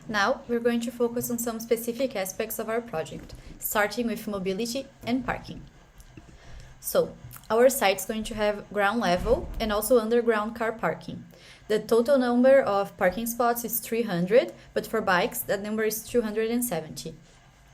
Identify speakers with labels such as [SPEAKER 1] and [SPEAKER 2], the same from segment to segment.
[SPEAKER 1] Now, we're going to focus on some specific aspects of our project, starting with mobility and parking. So, our site is going to have ground level and also underground car parking. The total number of parking spots is 300, but for bikes, that number is 270.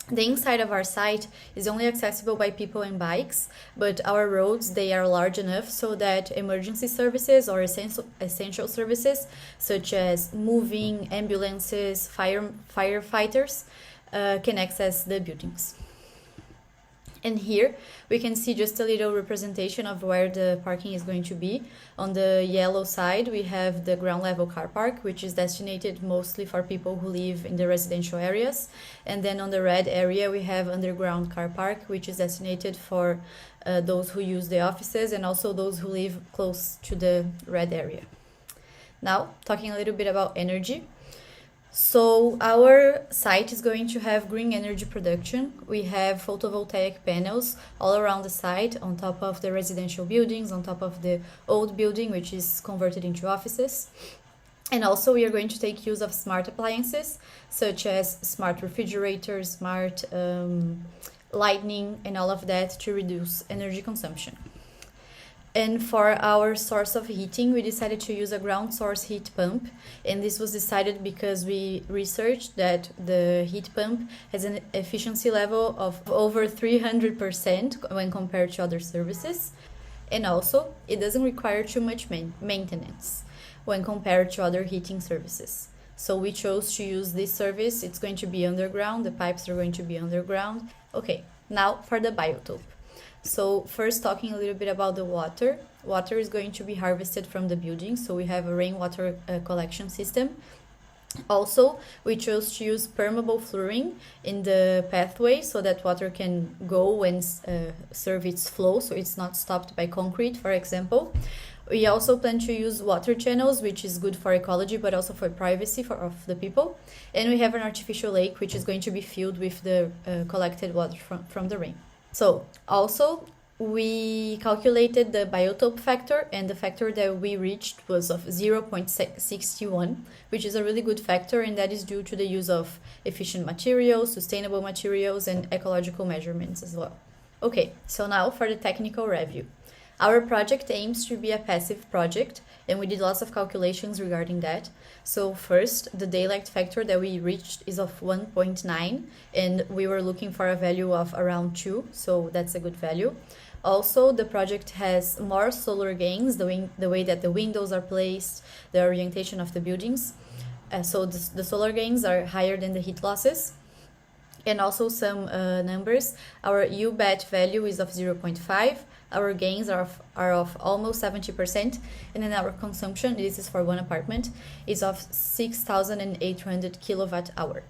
[SPEAKER 1] The inside of our site is only accessible by people and bikes, but our roads, they are large enough so that emergency services or essential services, such as moving, ambulances, firefighters, can access the buildings. And here we can see just a little representation of where the parking is going to be. On the yellow side, we have the ground level car park, which is designated mostly for people who live in the residential areas. And then on the red area, we have underground car park, which is designated for those who use the offices and also those who live close to the red area. Now, talking a little bit about energy. So our site is going to have green energy production. We have photovoltaic panels all around the site, on top of the residential buildings, on top of the old building, which is converted into offices. And also we are going to take use of smart appliances, such as smart refrigerators, smart lighting, and all of that to reduce energy consumption. And for our source of heating, we decided to use a ground source heat pump. And this was decided because we researched that the heat pump has an efficiency level of over 300% when compared to other services. And also, it doesn't require too much maintenance when compared to other heating services. So we chose to use this service. It's going to be underground. The pipes are going to be underground. Okay, now for the biotope. So first, talking a little bit about the water. Water is going to be harvested from the building, so we have a rainwater collection system. Also, we chose to use permeable flooring in the pathway so that water can go and serve its flow, so it's not stopped by concrete, for example. We also plan to use water channels, which is good for ecology, but also for privacy of the people. And we have an artificial lake, which is going to be filled with the collected water from the rain. So also we calculated the biotope factor, and the factor that we reached was of 0.61, which is a really good factor, and that is due to the use of efficient materials, sustainable materials, and ecological measurements as well. Okay, so now for the technical review. Our project aims to be a passive project, and we did lots of calculations regarding that. So first, the daylight factor that we reached is of 1.9, and we were looking for a value of around 2, so that's a good value. Also, the project has more solar gains, the way that the windows are placed, the orientation of the buildings. So the solar gains are higher than the heat losses. And also some numbers. Our U-BAT value is of 0.5. Our gains are of almost 70%. And then our consumption, this is for one apartment, is of 6,800 kilowatt hour.